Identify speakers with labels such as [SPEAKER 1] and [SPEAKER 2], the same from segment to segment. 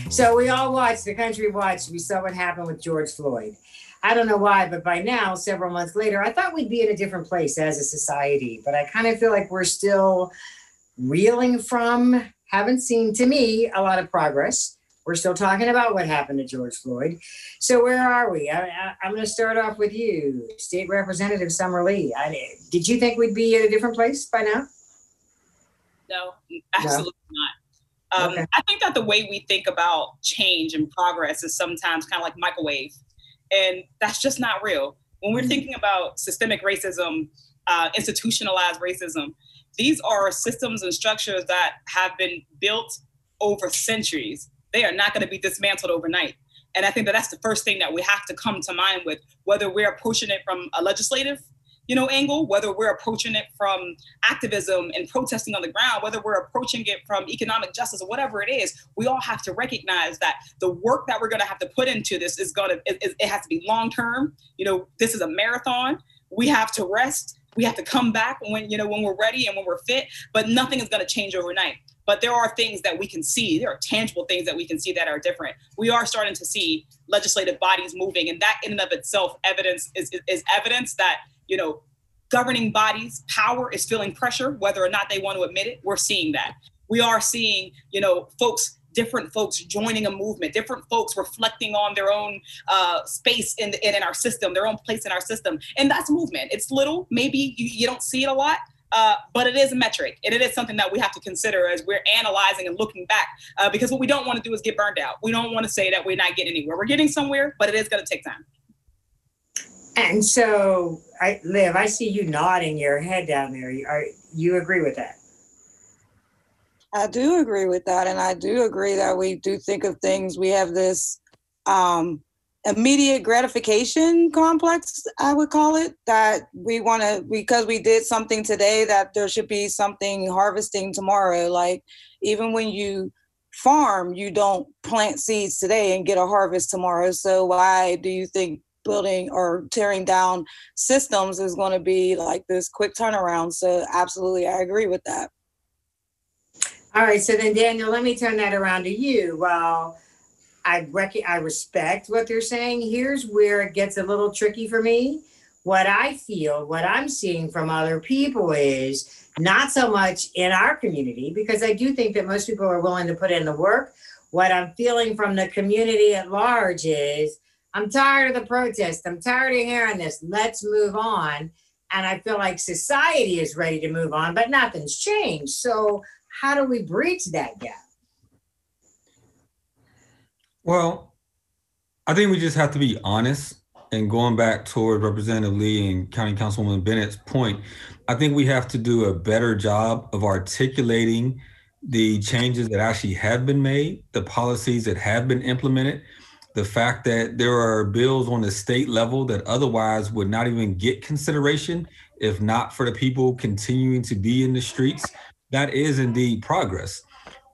[SPEAKER 1] So we all watched, the country watched, we saw what happened with George Floyd. I don't know why, but by now, several months later, I thought we'd be in a different place as a society, but I kind of feel like we're still reeling from, haven't seen, to me, a lot of progress. We're still talking about what happened to George Floyd. So where are we? I'm going to start off with you, State Representative Summer Lee. Did you think we'd be in a different place by now?
[SPEAKER 2] No, absolutely not.
[SPEAKER 1] Okay.
[SPEAKER 2] I think that the way we think about change and progress is sometimes kind of like microwave, and that's just not real. When we're thinking about systemic racism, institutionalized racism, these are systems and structures that have been built over centuries. They are not going to be dismantled overnight. And I think that that's the first thing that we have to come to mind with, whether we're approaching it from a legislative, angle, whether we're approaching it from activism and protesting on the ground, whether we're approaching it from economic justice or whatever it is, we all have to recognize that the work that we're going to have to put into this it has to be long-term. This is a marathon. We have to rest. We have to come back when we're ready and when we're fit, but nothing is going to change overnight. But there are things that we can see. There are tangible things that we can see that are different. We are starting to see legislative bodies moving, and that in and of itself is evidence that, governing bodies, power is feeling pressure, whether or not they want to admit it. We're seeing that. We are seeing, different folks joining a movement, different folks reflecting on their own space in our system, their own place in our system. And that's movement. It's little, maybe you don't see it a lot, but it is a metric. And it is something that we have to consider as we're analyzing and looking back, because what we don't want to do is get burned out. We don't want to say that we're not getting anywhere. We're getting somewhere, but it is going to take time.
[SPEAKER 1] And so, Liv, I see you nodding your head down there. You agree with that?
[SPEAKER 3] I do agree with that. And I do agree that we do think of things. We have this immediate gratification complex, I would call it, that we want to, because we did something today, that there should be something harvesting tomorrow. Like, even when you farm, you don't plant seeds today and get a harvest tomorrow. So why do you think building or tearing down systems is going to be like this quick turnaround? So absolutely, I agree with that.
[SPEAKER 1] All right, so then Daniel, let me turn that around to you. Well, I respect what they're saying. Here's where it gets a little tricky for me. What I feel, what I'm seeing from other people is not so much in our community, because I do think that most people are willing to put in the work. What I'm feeling from the community at large is, I'm tired of the protest. I'm tired of hearing this. Let's move on. And I feel like society is ready to move on, but nothing's changed. So how do we bridge that gap?
[SPEAKER 4] Well, I think we just have to be honest. And going back toward Representative Lee and County Councilwoman Bennett's point, I think we have to do a better job of articulating the changes that actually have been made, the policies that have been implemented, the fact that there are bills on the state level that otherwise would not even get consideration if not for the people continuing to be in the streets. That is indeed progress.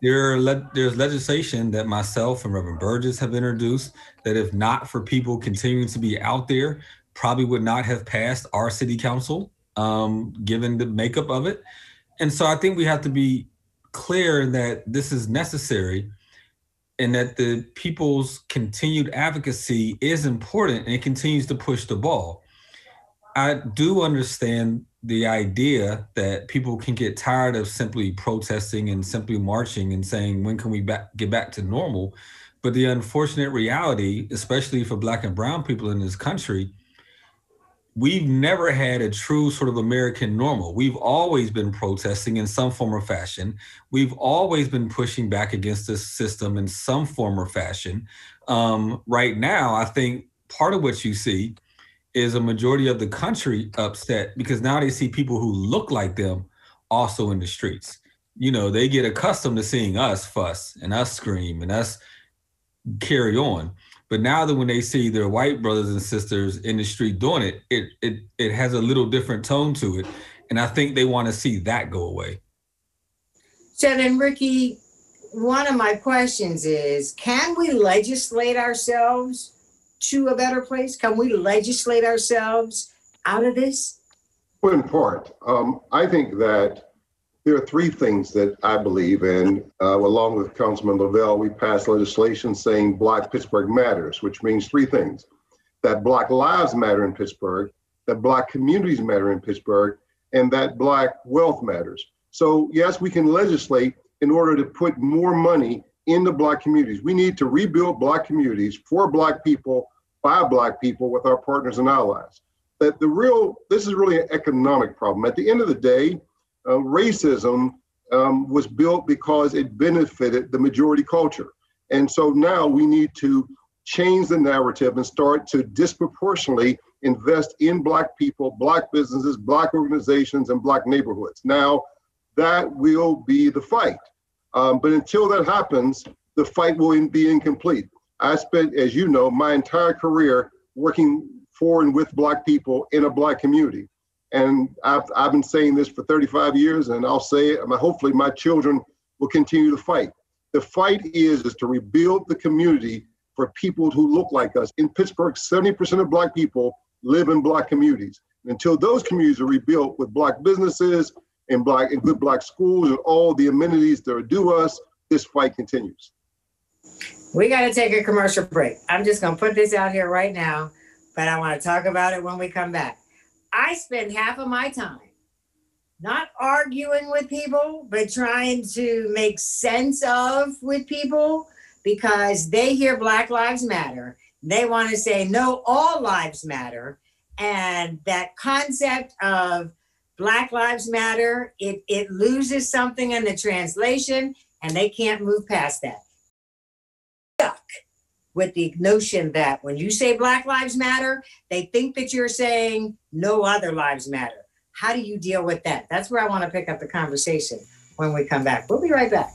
[SPEAKER 4] There's legislation that myself and Reverend Burgess have introduced that, if not for people continuing to be out there, probably would not have passed our city council, given the makeup of it. And so I think we have to be clear that this is necessary and that the people's continued advocacy is important and it continues to push the ball. I do understand the idea that people can get tired of simply protesting and simply marching and saying, when can we get back to normal? But the unfortunate reality, especially for Black and brown people in this country, we've never had a true sort of American normal. We've always been protesting in some form or fashion. We've always been pushing back against this system in some form or fashion. Right now, I think part of what you see is a majority of the country upset because now they see people who look like them also in the streets. They get accustomed to seeing us fuss and us scream and us carry on. But now that when they see their white brothers and sisters in the street doing it, it has a little different tone to it. And I think they want to see that go away.
[SPEAKER 1] So then, Ricky, one of my questions is, can we legislate ourselves to a better place? Can we legislate ourselves out of this?
[SPEAKER 5] Well, in part, I think that There are three things that I believe in. Along with Councilman Lavelle, we passed legislation saying Black Pittsburgh Matters, which means three things: that Black lives matter in Pittsburgh, that Black communities matter in Pittsburgh, and that Black wealth matters. So yes, we can legislate in order to put more money in the Black communities. We need to rebuild Black communities for Black people, by Black people, with our partners and allies. That this is really an economic problem. At the end of the day, racism was built because it benefited the majority culture. And so now we need to change the narrative and start to disproportionately invest in Black people, Black businesses, Black organizations, and Black neighborhoods. Now, that will be the fight. But until that happens, the fight will be incomplete. I spent, as you know, my entire career working for and with Black people in a Black community. And I've been saying this for 35 years, and I'll say it, hopefully my children will continue to fight. The fight is to rebuild the community for people who look like us. In Pittsburgh, 70% of Black people live in Black communities. Until those communities are rebuilt with Black businesses and good Black schools and all the amenities that are due us, this fight continues.
[SPEAKER 1] We got to take a commercial break. I'm just going to put this out here right now, but I want to talk about it when we come back. I spend half of my time not arguing with people, but trying to make sense of with people, because they hear Black Lives Matter. They want to say, no, all lives matter. And that concept of Black Lives Matter, it loses something in the translation, and they can't move past that. Stuck with the notion that when you say Black Lives Matter, they think that you're saying no other lives matter. How do you deal with that? That's where I want to pick up the conversation when we come back. We'll be right back.